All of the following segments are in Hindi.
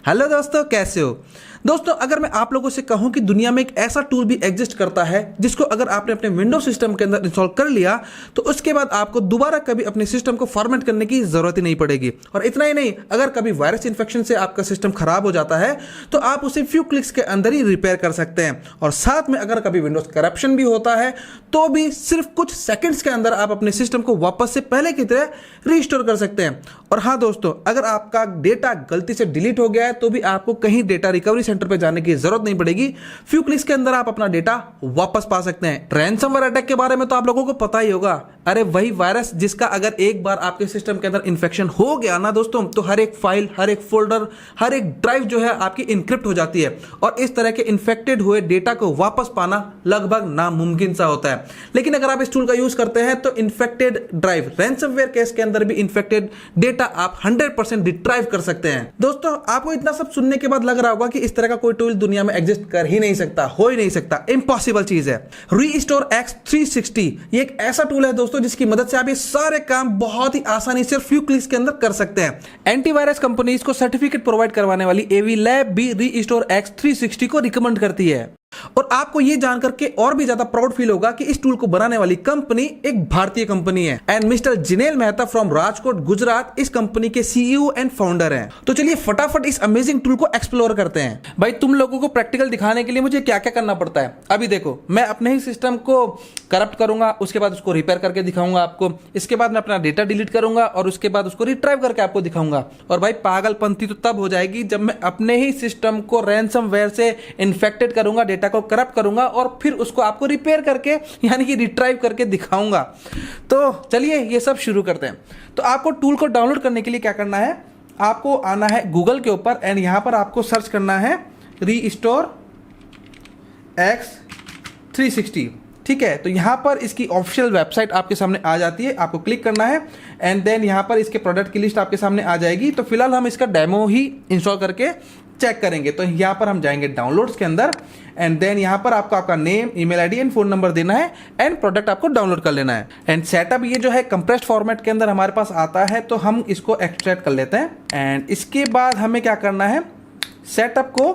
हेलो दोस्तों, कैसे हो। दोस्तों, अगर मैं आप लोगों से कहूं कि दुनिया में एक ऐसा टूल भी एग्जिस्ट करता है जिसको अगर आपने अपने विंडोज सिस्टम के अंदर इंस्टॉल कर लिया तो उसके बाद आपको दोबारा कभी अपने सिस्टम को फॉर्मेट करने की जरूरत ही नहीं पड़ेगी। और इतना ही नहीं, अगर कभी वायरस इन्फेक्शन से आपका सिस्टम खराब हो जाता है तो आप उसे फ्यू क्लिक्स के अंदर ही रिपेयर कर सकते हैं। और साथ में अगर कभी विंडोज करप्शन भी होता है तो भी सिर्फ कुछ सेकंड्स के अंदर आप अपने सिस्टम को वापस से पहले की तरह रीस्टोर कर सकते हैं। और हाँ दोस्तों, अगर आपका डेटा गलती से डिलीट हो गया है तो भी आपको कहीं डेटा रिकवरी सेंटर पे जाने की जरूरत नहीं पड़ेगी। फ्यू क्लिक्स के अंदर आप अपना डेटा वापस पा सकते हैं। रैनसमवेयर अटैक के बारे में तो आप लोगों को पता ही होगा। अरे वही वायरस जिसका अगर एक बार आपके सिस्टम के अंदर इन्फेक्शन हो गया ना दोस्तों, तो हर एक फाइल, हर एक फोल्डर, हर एक ड्राइव जो है आपकी इनक्रिप्ट हो जाती है और इस तरह के इन्फेक्टेड हुए डेटा को वापस पाना लगभग नामुमकिन सा होता है। लेकिन अगर आप इस टूल का यूज करते हैं तो इन्फेक्टेड ड्राइव, रैनसमवेयर केस के अंदर भी इन्फेक्टेड डेटा आप 100% रिट्राइव कर सकते हैं। दोस्तों, आपको इतना सब सुनने के बाद लग रहा होगा कि इस तरह का कोई टूल दुनिया में एग्जिस्ट कर ही नहीं सकता, हो ही नहीं सकता, इम्पॉसिबल चीज है। रीस्टोर एक्स 360 ये एक ऐसा टूल है दोस्तों जिसकी मदद से आप ये सारे काम बहुत ही आसानी से फ्यू क्लिक्स के अंदर कर सकते हैं। एंटीवायरस कंपनीज को सर्टिफिकेट प्रोवाइड करवाने वाली एवी लैब भी रीस्टोर एक्स 360 को रिकमेंड करती है। और आपको यह जानकर के और भी ज्यादा प्राउड फील होगा कि इस टूल को बनाने वाली कंपनी एक भारतीय कंपनी है and mister Jinel Mehta from Rajkot Gujarat इस कंपनी के सीईओ एंड फाउंडर हैं। तो चलिए फटाफट इस अमेजिंग टूल को एक्सप्लोर करते हैं। भाई, तुम लोगों को प्रैक्टिकल दिखाने के लिए मुझे क्या क्या करना पड़ता है अभी देखो। मैं अपने ही सिस्टम को करप्ट करूंगा, उसके बाद उसको रिपेयर करके दिखाऊंगा आपको। इसके बाद मैं अपना डेटा डिलीट करूंगा और उसके बाद उसको रिट्राइव करके आपको दिखाऊंगा। और भाई, पागलपंती तो तब हो जाएगी जब मैं अपने ही सिस्टम को रैनसमवेयर से इन्फेक्टेड करूंगा, डेटा को करप्ट करूंगा और फिर उसको आपको रिपेयर करके यानी कि रिट्राइव करके दिखाऊंगा। तो चलिए ये सब शुरू करते हैं। तो आपको टूल को डाउनलोड करने के लिए क्या करना है, आपको आना है गूगल के ऊपर एंड यहां पर आपको सर्च करना है रीस्टोर एक्स 360। ठीक है, तो यहां पर इसकी ऑफिशियल वेबसाइट आपके सामने आ जाती है, आपको क्लिक करना है एंड देन यहां पर इसके प्रोडक्ट की लिस्ट आपके सामने आ जाएगी। तो फिलहाल हम इसका डेमो ही इंस्टॉल करके चेक करेंगे। तो यहां पर हम जाएंगे डाउनलोड्स के अंदर एंड देन यहां पर आपको आपका name, email ID and phone number देना है एंड प्रोडक्ट आपको डाउनलोड कर लेना है। एंड सेटअप ये जो है कंप्रेस्ड फॉर्मेट के अंदर हमारे पास आता है, तो हम इसको एक्सट्रैक्ट कर लेते हैं। एंड इसके बाद हमें क्या करना है, सेटअप को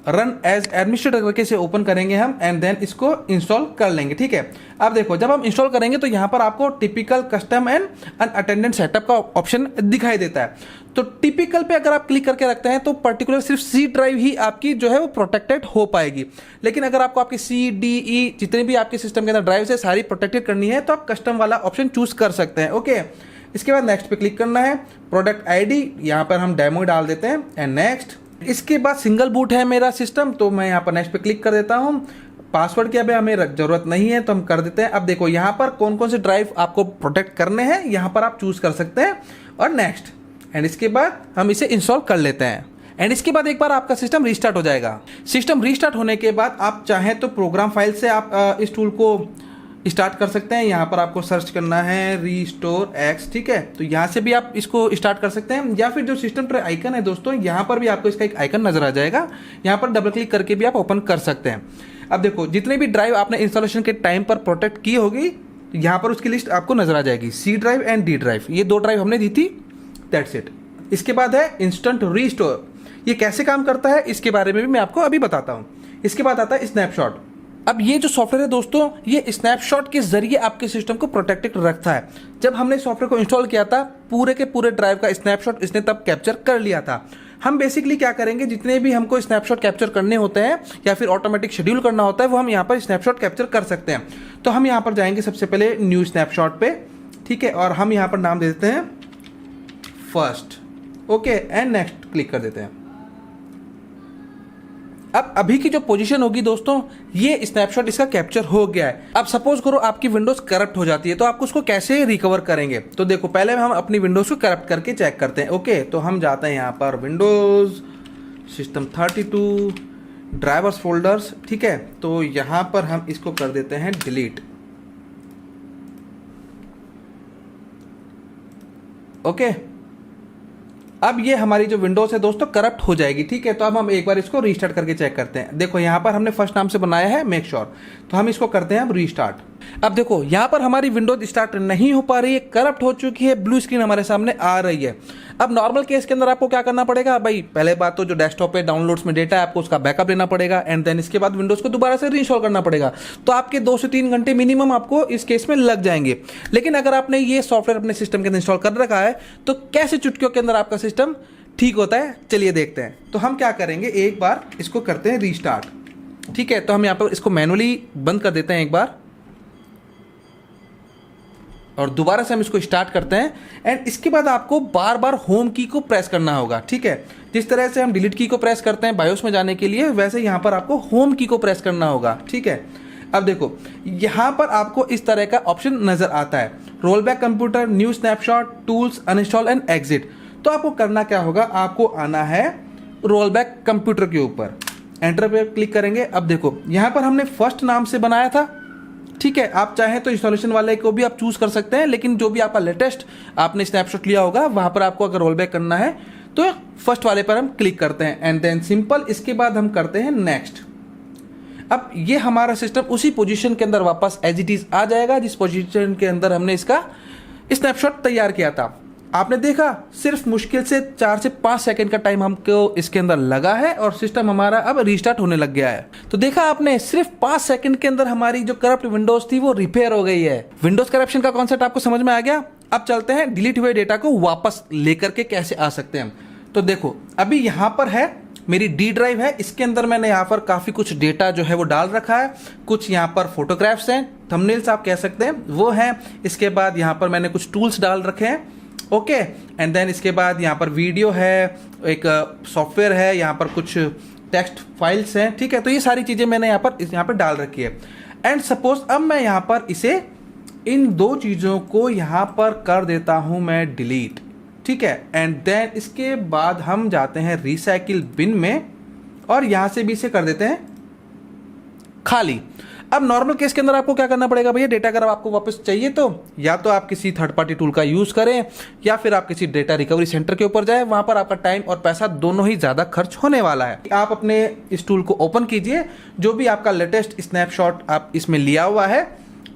रन एज एडमिनिस्ट्रेटर करके से ओपन करेंगे हम एंड देन इसको इंस्टॉल कर लेंगे। ठीक है, अब देखो जब हम इंस्टॉल करेंगे तो यहां पर आपको typical, custom and unattended setup का ऑप्शन दिखाई देता है। तो टिपिकल पे अगर आप क्लिक करके रखते हैं तो पर्टिकुलर सिर्फ सी ड्राइव ही आपकी जो है वो प्रोटेक्टेड हो पाएगी। लेकिन अगर आपको आपकी सी, डी, ई जितने भी आपके सिस्टम के अंदर ड्राइव है सारी प्रोटेक्टेड करनी है तो आप कस्टम वाला ऑप्शन चूज कर सकते हैं। ओके, इसके बाद नेक्स्ट पे क्लिक करना है। प्रोडक्ट आईडी यहां पर हम डेमो डाल देते हैं एंड नेक्स्ट। इसके बाद सिंगल बूट है मेरा सिस्टम, तो मैं यहाँ पर नेक्स्ट पे क्लिक कर देता हूँ। पासवर्ड की अभी हमें जरूरत नहीं है तो हम कर देते हैं। अब देखो यहाँ पर कौन कौन से ड्राइव आपको प्रोटेक्ट करने हैं यहाँ पर आप चूज कर सकते हैं और नेक्स्ट। एंड इसके बाद हम इसे इंस्टॉल कर लेते हैं एंड इसके बाद एक बार आपका सिस्टम रीस्टार्ट हो जाएगा। सिस्टम रीस्टार्ट होने के बाद आप चाहें तो प्रोग्राम फाइल से आप इस टूल को स्टार्ट कर सकते हैं। यहाँ पर आपको सर्च करना है रीस्टोर एक्स। ठीक है, तो यहाँ से भी आप इसको स्टार्ट कर सकते हैं या फिर जो सिस्टम ट्रे आइकन है दोस्तों, यहाँ पर भी आपको इसका एक आइकन नजर आ जाएगा, यहाँ पर डबल क्लिक करके भी आप ओपन कर सकते हैं। अब देखो जितने भी ड्राइव आपने इंस्टॉलेशन के टाइम पर प्रोटेक्ट की होगी यहाँ पर उसकी लिस्ट आपको नजर आ जाएगी। C drive and D drive, ये 2 ड्राइव हमने दी थी, दैट्स इट। इसके बाद है इंस्टेंट रीस्टोर। ये कैसे काम करता है इसके बारे में भी मैं आपको अभी बताता हूँ। इसके बाद आता है स्नैपशॉट। अब ये जो सॉफ्टवेयर है दोस्तों, ये स्नैपशॉट के जरिए आपके सिस्टम को प्रोटेक्टेड रखता है। जब हमने सॉफ्टवेयर को इंस्टॉल किया था पूरे के पूरे ड्राइव का स्नैपशॉट इसने तब कैप्चर कर लिया था। हम बेसिकली क्या करेंगे, जितने भी हमको स्नैपशॉट कैप्चर करने होते हैं या फिर ऑटोमेटिक शेड्यूल करना होता है वो हम यहाँ पर स्नैपशॉट कैप्चर कर सकते हैं। तो हम यहाँ पर जाएंगे सबसे पहले न्यू स्नैपशॉट पे। ठीक है, और हम यहाँ पर नाम दे देते हैं first. Okay, and next click कर देते हैं। अब अभी की जो पोजीशन होगी दोस्तों, ये स्नैपशॉट इसका कैप्चर हो गया है। अब सपोज करो आपकी विंडोज करप्ट हो जाती है तो आप उसको कैसे रिकवर करेंगे। तो देखो पहले हम अपनी विंडोज को करप्ट करके चेक करते हैं। ओके, तो हम जाते हैं यहाँ पर विंडोज सिस्टम 32 ड्राइवर्स फोल्डर्स। ठीक है, तो यहाँ पर हम इसको कर देते हैं डिलीट। ओके, अब ये हमारी जो विंडोज है दोस्तों करप्ट हो जाएगी। ठीक है, तो अब हम एक बार इसको रीस्टार्ट करके चेक करते हैं। देखो यहाँ पर हमने फर्स्ट नाम से बनाया है मेक श्योर, तो हम इसको करते हैं अब रीस्टार्ट। अब देखो यहाँ पर हमारी विंडोज स्टार्ट नहीं हो पा रही है, करप्ट हो चुकी है, ब्लू स्क्रीन हमारे सामने आ रही है। अब नॉर्मल केस के अंदर आपको क्या करना पड़ेगा भाई, पहले बात तो जो डेस्कटॉप पे डाउनलोड्स में डेटा है आपको उसका बैकअप लेना पड़ेगा एंड देन इसके बाद विंडोज को दोबारा से रीइंस्टॉल करना पड़ेगा। तो आपके 2 से 3 घंटे मिनिमम आपको इस केस में लग जाएंगे। लेकिन अगर आपने ये सॉफ्टवेयर अपने सिस्टम के अंदर इंस्टॉल कर रखा है तो कैसे चुटकियों के अंदर आपका सिस्टम ठीक होता है, चलिए देखते हैं। तो हम क्या करेंगे, एक बार इसको करते हैं रीस्टार्ट। ठीक है, तो हम यहाँ पर इसको मैनुअली बंद कर देते हैं एक बार और दोबारा से हम इसको स्टार्ट करते हैं एंड इसके बाद आपको बार बार होम की को प्रेस करना होगा। ठीक है, जिस तरह से हम डिलीट की को प्रेस करते हैं बायोस में जाने के लिए, वैसे यहाँ पर आपको होम की को प्रेस करना होगा। ठीक है, अब देखो यहाँ पर आपको इस तरह का ऑप्शन नजर आता है, roll back computer, new snapshot, tools, uninstall and exit. तो आपको करना क्या होगा, आपको आना है रोल बैक कंप्यूटर के ऊपर, एंटर पे क्लिक करेंगे। अब देखो यहाँ पर हमने फर्स्ट नाम से बनाया था। ठीक है, आप चाहें तो इंस्टॉलेशन वाले को भी आप चूज कर सकते हैं, लेकिन जो भी आपका लेटेस्ट आपने स्नैपशॉट लिया होगा वहां पर आपको अगर रोल बैक करना है तो फर्स्ट वाले पर हम क्लिक करते हैं एंड देन सिंपल, इसके बाद हम करते हैं नेक्स्ट। अब ये हमारा सिस्टम उसी पोजीशन के अंदर वापस एज इट इज आ जाएगा जिस पोजीशन के अंदर हमने इसका स्नैपशॉट तैयार किया था। आपने देखा सिर्फ मुश्किल से 4 से 5 सेकंड का टाइम हमको इसके अंदर लगा है और सिस्टम हमारा अब रीस्टार्ट होने लग गया है। तो देखा आपने, सिर्फ 5 सेकंड के अंदर हमारी जो करप्ट विंडोज थी वो रिपेयर हो गई है। विंडोज करप्शन का कॉन्सेप्ट आपको समझ में आ गया। अब चलते हैं डिलीट हुए डेटा को वापस लेकर के कैसे आ सकते हैं। तो देखो अभी यहाँ पर है मेरी डी ड्राइव है, इसके अंदर मैंने यहाँ पर काफी कुछ डेटा जो है वो डाल रखा है। कुछ यहाँ पर फोटोग्राफ्स हैं, थंबनेल्स आप कह सकते हैं वो हैं। इसके बाद यहाँ पर मैंने कुछ टूल्स डाल रखे हैं। ओके, एंड देन इसके बाद यहाँ पर वीडियो है, एक सॉफ्टवेयर है, यहाँ पर कुछ टेक्स्ट फाइल्स हैं। ठीक है, तो ये सारी चीजें मैंने यहाँ पर डाल रखी है। एंड सपोज अब मैं यहाँ पर इसे इन 2 चीजों को यहाँ पर कर देता हूं मैं डिलीट। ठीक है, एंड देन इसके बाद हम जाते हैं रिसाइकिल बिन में और यहां से भी इसे कर देते हैं खाली। अब नॉर्मल केस के अंदर आपको क्या करना पड़ेगा भैया, डेटा अगर आपको वापस चाहिए तो या तो आप किसी थर्ड पार्टी टूल का यूज करें या फिर आप किसी डेटा रिकवरी सेंटर के ऊपर जाए, वहां पर आपका टाइम और पैसा दोनों ही ज्यादा खर्च होने वाला है। आप अपने इस टूल को ओपन कीजिए, जो भी आपका लेटेस्ट स्नैपशॉट आप इसमें लिया हुआ है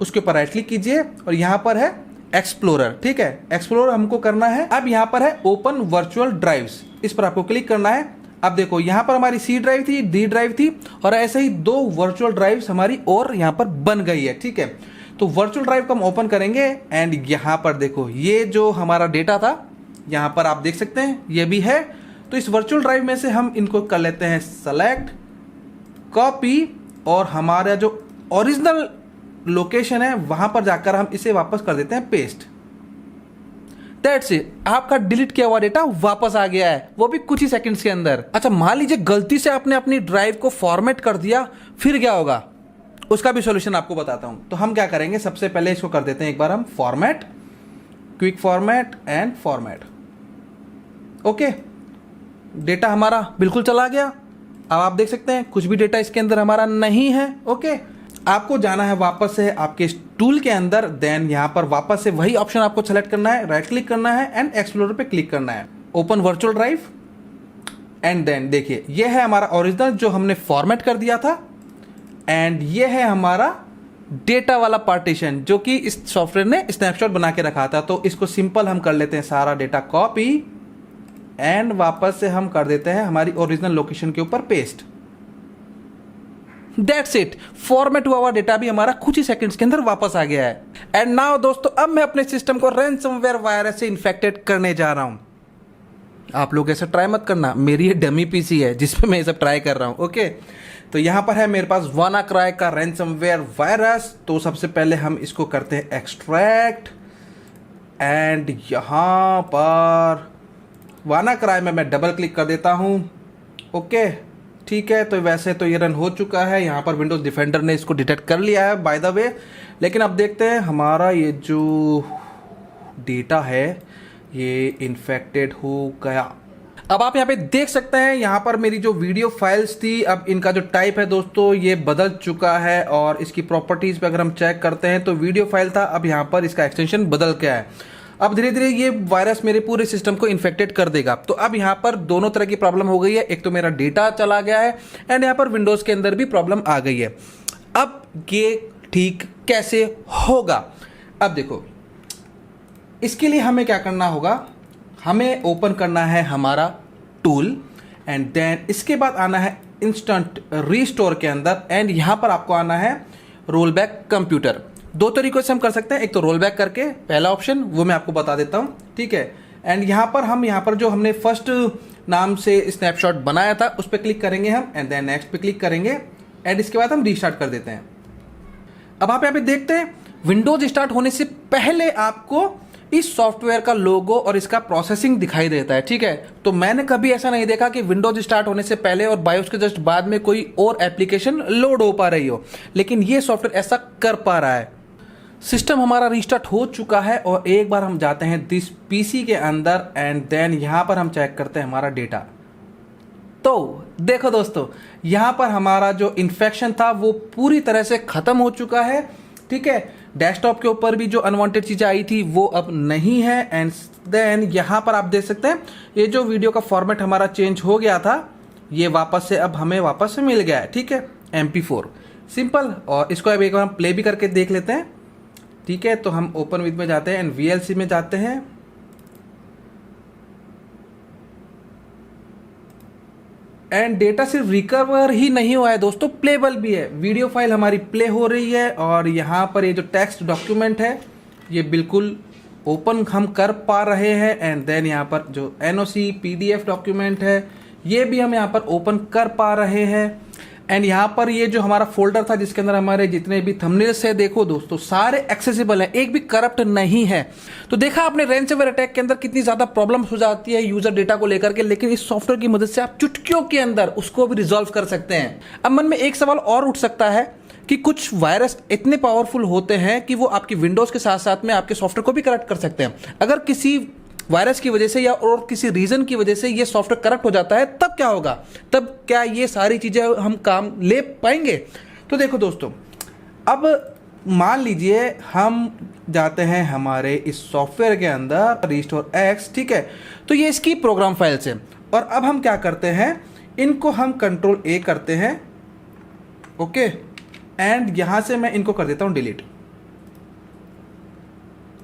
उसके ऊपर राइट क्लिक कीजिए और यहां पर है एक्सप्लोरर। ठीक है, एक्सप्लोरर हमको करना है। अब यहाँ पर है ओपन वर्चुअल ड्राइव्स, इस पर आपको क्लिक करना है। अब देखो यहाँ पर हमारी सी ड्राइव थी, डी ड्राइव थी और ऐसे ही 2 वर्चुअल ड्राइव्स हमारी और यहाँ पर बन गई है। ठीक है, तो वर्चुअल ड्राइव को हम ओपन करेंगे एंड यहाँ पर देखो ये जो हमारा डेटा था यहाँ पर आप देख सकते हैं ये भी है। तो इस वर्चुअल ड्राइव में से हम इनको कर लेते हैं सेलेक्ट, कॉपी और हमारा जो ओरिजिनल लोकेशन है वहां पर जाकर हम इसे वापस कर देते हैं पेस्ट। दैट्स इट, आपका डिलीट किया हुआ डेटा वापस आ गया है, वो भी कुछ ही सेकंड्स के अंदर। अच्छा, मान लीजिए गलती से आपने अपनी ड्राइव को फॉर्मेट कर दिया, फिर क्या होगा उसका भी सॉल्यूशन आपको बताता हूं। तो हम क्या करेंगे, सबसे पहले इसको कर देते हैं एक बार हम format, quick format and format. Okay, data हमारा बिल्कुल चला गया। अब आप देख सकते हैं कुछ भी डेटा इसके अंदर हमारा नहीं है। ओके, आपको जाना है वापस से आपके टूल के अंदर, देन यहां पर वापस से वही ऑप्शन आपको सेलेक्ट करना है, राइट क्लिक करना है एंड एक्सप्लोरर पे क्लिक करना है, open virtual drive and then देखिए ये है हमारा ओरिजिनल जो हमने फॉर्मेट कर दिया था एंड ये है हमारा डेटा वाला पार्टीशन जो कि इस सॉफ्टवेयर ने स्नैपशॉट बना के रखा था। तो इसको सिंपल हम कर लेते हैं सारा डेटा कॉपी एंड वापस से हम कर देते हैं हमारी ओरिजिनल लोकेशन के ऊपर पेस्ट। That's it, फॉर्मेट हुआ डेटा भी हमारा कुछ ही सेकंड्स के अंदर वापस आ गया है। एंड नाउ दोस्तों, अब मैं अपने सिस्टम को रैनसमवेयर वायरस से इन्फेक्टेड करने जा रहा हूं। आप लोग ऐसा ट्राई मत करना, मेरी ये डमी पीसी है जिसपे मैं ये सब ट्राई कर रहा हूं। ओके, तो यहां पर है मेरे पास वानाक्राई का रैनसमवेयर वायरस। तो सबसे पहले हम इसको करते हैं एक्सट्रैक्ट एंड यहां पर वानाक्राई में मैं डबल क्लिक कर देता हूं। ओके, ठीक है, तो वैसे तो ये रन हो चुका है, यहाँ पर विंडोज डिफेंडर ने इसको डिटेक्ट कर लिया है बाय द वे। लेकिन अब देखते हैं हमारा ये जो डेटा है ये इन्फेक्टेड हो गया। अब आप यहाँ पे देख सकते हैं यहाँ पर मेरी जो वीडियो फाइल्स थी, अब इनका जो टाइप है दोस्तों ये बदल चुका है और इसकी प्रॉपर्टीज पे अगर हम चेक करते हैं तो वीडियो फाइल था, अब यहाँ पर इसका एक्सटेंशन बदल गया है। अब धीरे धीरे ये वायरस मेरे पूरे सिस्टम को इन्फेक्टेड कर देगा। तो अब यहाँ पर दोनों तरह की प्रॉब्लम हो गई है, एक तो मेरा डेटा चला गया है एंड यहाँ पर विंडोज के अंदर भी प्रॉब्लम आ गई है। अब ये ठीक कैसे होगा। अब देखो, इसके लिए हमें क्या करना होगा, हमें ओपन करना है हमारा टूल एंड देन इसके बाद आना है इंस्टेंट रीस्टोर के अंदर एंड यहां पर आपको आना है रोल बैक कंप्यूटर। दो तरीकों से हम कर सकते हैं, एक तो रोल बैक करके, पहला ऑप्शन वो मैं आपको बता देता हूं, ठीक है। एंड यहां पर जो हमने फर्स्ट नाम से स्नैपशॉट बनाया था उस पर क्लिक करेंगे हम एंड देन नेक्स्ट पे क्लिक करेंगे एंड इसके बाद हम रीस्टार्ट कर देते हैं। अब आप यहाँ पे देखते हैं विंडोज स्टार्ट होने से पहले आपको इस सॉफ्टवेयर का लोगो और इसका प्रोसेसिंग दिखाई देता है, ठीक है। तो मैंने कभी ऐसा नहीं देखा कि विंडोज स्टार्ट होने से पहले और बायोस के जस्ट बाद में कोई और एप्लीकेशन लोड हो पा रही हो, लेकिन ये सॉफ्टवेयर ऐसा कर पा रहा है। सिस्टम हमारा रीस्टार्ट हो चुका है और एक बार हम जाते हैं दिस पीसी के अंदर एंड देन यहां पर हम चेक करते हैं हमारा डेटा। तो देखो दोस्तों, यहां पर हमारा जो इन्फेक्शन था वो पूरी तरह से खत्म हो चुका है, ठीक है। डेस्कटॉप के ऊपर भी जो अनवांटेड चीजें आई थी वो अब नहीं है एंड देन यहां पर आप देख सकते हैं ये जो वीडियो का फॉर्मेट हमारा चेंज हो गया था ये वापस से अब हमें वापस से मिल गया है, ठीक है, MP4 सिंपल। और इसको अब एक बार हम प्ले भी करके देख लेते हैं, ठीक है। तो हम ओपन विद में जाते हैं एंड VLC में जाते हैं एंड डेटा सिर्फ रिकवर ही नहीं हुआ है दोस्तों, प्लेबल भी है। वीडियो फाइल हमारी प्ले हो रही है और यहाँ पर ये जो टेक्स्ट डॉक्यूमेंट है ये बिल्कुल ओपन हम कर पा रहे हैं एंड देन यहाँ पर जो NOC PDF डॉक्यूमेंट है ये भी हम यहाँ पर ओपन कर पा रहे हैं एंड यहाँ पर ये जो हमारा फोल्डर था जिसके अंदर हमारे जितने भी थंबनेल्स है देखो दोस्तों सारे एक्सेसिबल हैं, एक भी करप्ट नहीं है। तो देखा आपने रैंसमवेयर अटैक के अंदर कितनी ज्यादा प्रॉब्लम्स हो जाती है यूजर डेटा को लेकर के, लेकिन इस सॉफ्टवेयर की मदद से आप चुटकियों के अंदर उसको भी रिजॉल्व कर सकते हैं। अब मन में एक सवाल और उठ सकता है कि कुछ वायरस इतने पावरफुल होते हैं कि वो आपकी विंडोज के साथ साथ में आपके सॉफ्टवेयर को भी करप्ट कर सकते हैं। अगर किसी वायरस की वजह से या और किसी रीजन की वजह से ये सॉफ्टवेयर करप्ट हो जाता है तब क्या होगा, तब क्या ये सारी चीजें हम काम ले पाएंगे? तो देखो दोस्तों, अब मान लीजिए हम जाते हैं हमारे इस सॉफ्टवेयर के अंदर रिस्टोर एक्स, ठीक है। तो ये इसकी प्रोग्राम फाइल्स है और अब हम क्या करते हैं, इनको हम Ctrl+A करते हैं, ओके, एंड यहां से मैं इनको कर देता हूं डिलीट।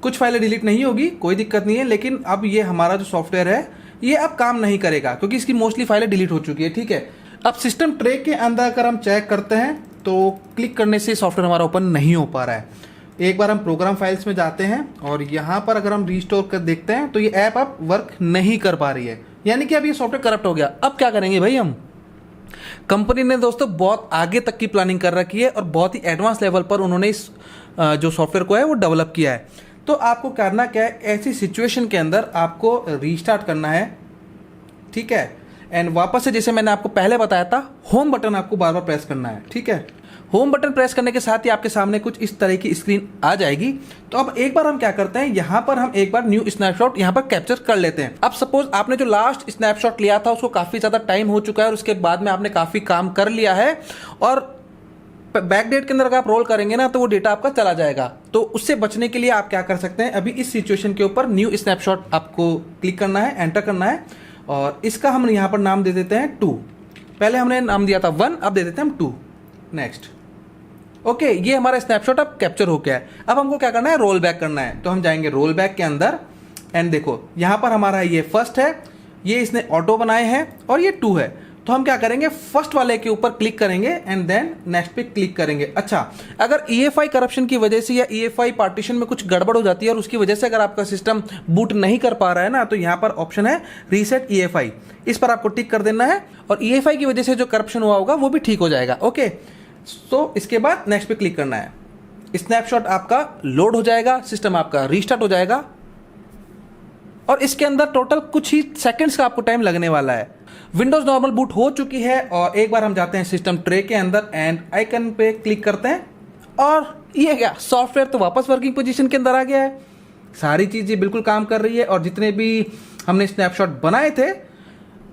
कुछ फाइलें डिलीट नहीं होगी, कोई दिक्कत नहीं है, लेकिन अब ये हमारा जो सॉफ्टवेयर है ये अब काम नहीं करेगा क्योंकि इसकी मोस्टली फाइलें डिलीट हो चुकी है, ठीक है। अब सिस्टम ट्रे के अंदर अगर हम चेक करते हैं तो क्लिक करने से सॉफ्टवेयर हमारा ओपन नहीं हो पा रहा है। एक बार हम प्रोग्राम फाइल्स में जाते हैं और यहाँ पर अगर हम रीस्टोर कर देखते हैं तो ये ऐप अब वर्क नहीं कर पा रही है, यानी कि अब ये सॉफ्टवेयर करप्ट हो गया। अब क्या करेंगे भाई हम? कंपनी ने दोस्तों बहुत आगे तक की प्लानिंग कर रखी है और बहुत ही एडवांस लेवल पर उन्होंने इस जो सॉफ्टवेयर को है वो डेवलप किया है। तो आपको करना क्या है, ऐसी सिचुएशन के अंदर आपको रीस्टार्ट करना है, ठीक है, एंड वापस से जैसे मैंने आपको पहले बताया था होम बटन आपको बार बार प्रेस करना है, ठीक है। होम बटन प्रेस करने के साथ ही आपके सामने कुछ इस तरह की स्क्रीन आ जाएगी। तो अब एक बार हम क्या करते हैं, यहाँ पर हम एक बार न्यू स्नैपशॉट यहाँ पर कैप्चर कर लेते हैं। अब सपोज आपने जो लास्ट स्नैपशॉट लिया था उसको काफी ज्यादा टाइम हो चुका है और उसके बाद में आपने काफी काम कर लिया है और बैकडेट के अंदर अगर आप रोल करेंगे ना तो वो डेटा आपका चला जाएगा। तो उससे बचने के लिए आप क्या कर सकते हैं, अभी इस सिचुएशन के ऊपर न्यू स्नैपशॉट आपको क्लिक करना है, एंटर करना है और इसका हम यहाँ पर नाम दे देते हैं 2। पहले हमने नाम दिया था 1, अब दे देते हैं हम 2। नेक्स्ट, ओके, ये हमारा स्नैपशॉट अब कैप्चर हो गया है। अब हमको क्या करना है, रोल बैक करना है। तो हम जाएंगे रोल बैक के अंदर एंड देखो यहाँ पर हमारा ये फर्स्ट है, ये इसने ऑटो बनाए हैं और ये 2 है। तो हम क्या करेंगे, फर्स्ट वाले के ऊपर क्लिक करेंगे एंड देन नेक्स्ट पे क्लिक करेंगे। अच्छा, अगर EFI करप्शन की वजह से या EFI पार्टीशन में कुछ गड़बड़ हो जाती है और उसकी वजह से अगर आपका सिस्टम बूट नहीं कर पा रहा है ना, तो यहाँ पर ऑप्शन है रीसेट EFI, इस पर आपको टिक कर देना है और EFI की वजह से जो करप्शन हुआ होगा वो भी ठीक हो जाएगा, ओके। तो इसके बाद नेक्स्ट पे क्लिक करना है, स्नैपशॉट आपका लोड हो जाएगा, सिस्टम आपका रीस्टार्ट हो जाएगा और इसके अंदर टोटल कुछ ही सेकंड्स का आपको टाइम लगने वाला है। विंडोज नॉर्मल बूट हो चुकी है और एक बार हम जाते हैं सिस्टम ट्रे के अंदर एंड आइकन पे क्लिक करते हैं और ये क्या, सॉफ्टवेयर तो वापस वर्किंग पोजीशन के अंदर आ गया है। सारी चीजें बिल्कुल काम कर रही है और जितने भी हमने स्नैपशॉट बनाए थे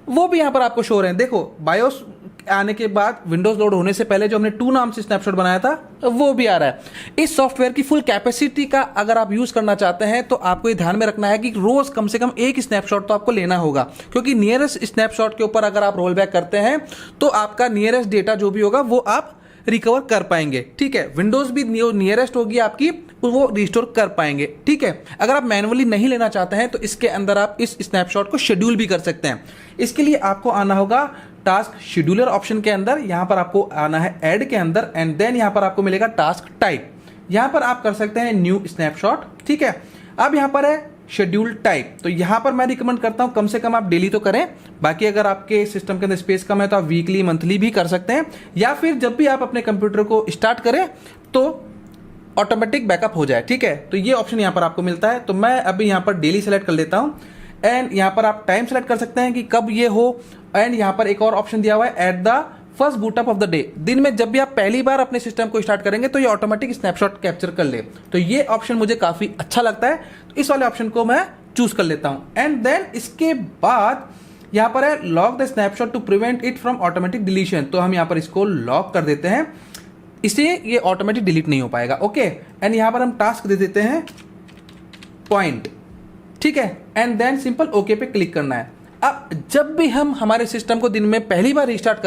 वो भी यहाँ पर आपको शो हो रहे हैं। देखो, बायोस आने के बाद विंडोज लोड होने से पहले जो हमने 2 नाम से स्नैपशॉट बनाया था वो भी आ रहा है। इस सॉफ्टवेयर की फुल कैपेसिटी का अगर आप यूज करना चाहते हैं तो आपको ये ध्यान में रखना है कि रोज कम से कम एक स्नैपशॉट तो आपको लेना होगा, क्योंकि नियरेस्ट स्नैपशॉट के ऊपर अगर आप रोल बैक करते हैं तो आपका नियरेस्ट डेटा जो भी होगा वो आप रिकवर कर पाएंगे। ठीक है, विंडोज भी नियरेस्ट होगी आपकी, वो रिस्टोर कर पाएंगे। ठीक है, अगर आप मैनुअली नहीं लेना चाहते हैं तो इसके अंदर आप इस स्नैपशॉट को शेड्यूल भी कर सकते हैं। इसके लिए आपको आना होगा टास्क शेड्यूलर ऑप्शन के अंदर, यहां पर आपको आना है ऐड के अंदर, एंड देन यहां पर आपको मिलेगा टास्क टाइप। यहां पर आप कर सकते हैं न्यू स्नैपशॉट। ठीक है, अब यहां पर है शेड्यूल टाइप, तो यहां पर मैं रिकमेंड करता हूं कम से कम आप डेली तो करें, बाकी अगर आपके सिस्टम के अंदर स्पेस कम है तो आप वीकली मंथली भी कर सकते हैं, या फिर जब भी आप अपने कंप्यूटर को स्टार्ट करें तो ऑटोमेटिक बैकअप हो जाए। ठीक है, तो ये ऑप्शन यहां पर आपको मिलता है, तो मैं अभी यहां पर डेली सेलेक्ट कर लेता हूं, एंड यहां पर आप टाइम सेलेक्ट कर सकते हैं कि कब ये हो, एंड यहां पर एक और ऑप्शन दिया हुआ है at the first boot up of the day, दिन में जब भी आप पहली बार अपने सिस्टम को स्टार्ट करेंगे तो ये ऑटोमेटिक स्नैपशॉट कैप्चर कर ले। तो ये ऑप्शन मुझे काफी अच्छा लगता है, तो इस वाले ऑप्शन को मैं चूज कर लेता हूं। एंड देन इसके बाद यहां पर है lock the snapshot to prevent it from automatic deletion, तो हम यहां पर इसको लॉक कर देते हैं, इससे ये ऑटोमेटिक डिलीट नहीं हो पाएगा। ओके, एंड यहां पर हम टास्क दे देते हैं पॉइंट। ठीक है, एंड देन सिंपल ओके पे क्लिक करना है। अब जब भी हम हमारे सिस्टम को दिन में पहली बार स्टार्ट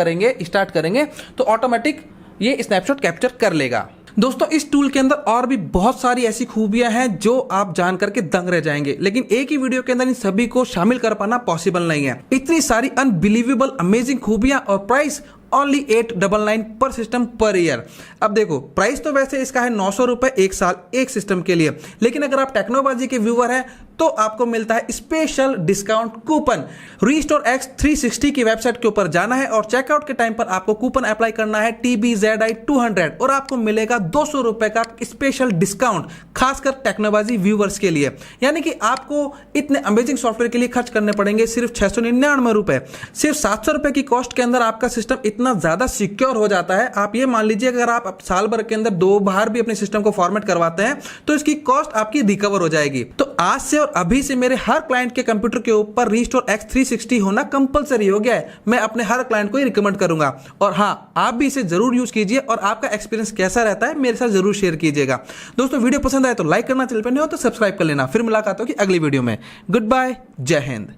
करेंगे तो ऑटोमेटिक ये स्नैपशॉट कैप्चर कर लेगा। दोस्तों, इस टूल के अंदर और भी बहुत सारी ऐसी खूबियां हैं जो आप जान करके दंग रह जाएंगे, लेकिन एक ही वीडियो के अंदर इन सभी को शामिल कर पाना पॉसिबल नहीं है। इतनी सारी अनबिलीवेबल अमेजिंग खूबियां और प्राइस ओनली 899 पर सिस्टम पर ईयर। अब देखो, प्राइस तो वैसे इसका है 900 रुपए एक साल एक सिस्टम के लिए, लेकिन अगर आप टेक्नोबाजी के व्यूअर हैं तो आपको मिलता है special discount coupon. Restore x 360 की वेबसाइट के ऊपर जाना है और चेकआउट के टाइम पर आपको कूपन अप्लाई करना है TBZI 200 और आपको मिलेगा 200 रुपए का स्पेशल डिस्काउंट, खासकर टेक्नोबाजी व्यूअर्स के लिए। यानी कि आपको इतने अमेजिंग सॉफ्टवेयर के लिए खर्च करने पड़ेंगे सिर्फ 699 रुपए। सिर्फ 700 रुपए की कॉस्ट के अंदर आपका सिस्टम इतना ज्यादा सिक्योर हो जाता है। आप ये मान लीजिए अगर आप साल भर के अंदर 2 बार भी अपने सिस्टम को फॉर्मेट करवाते हैं तो इसकी कॉस्ट आपकी रिकवर हो जाएगी। तो आज से और अभी से मेरे हर क्लाइंट के कंप्यूटर के ऊपर रीस्टोर एक्स 360 होना कंपलसरी हो गया है। मैं अपने हर क्लाइंट को ही रिकमेंड करूंगा, और हाँ, आप भी इसे जरूर यूज कीजिए और आपका एक्सपीरियंस कैसा रहता है मेरे साथ जरूर शेयर कीजिएगा। दोस्तों, वीडियो पसंद आए तो लाइक करना, चैनल पर नहीं हो तो सब्सक्राइब कर लेना। फिर मुलाकात होगी अगली वीडियो में। गुड बाय, जय हिंद।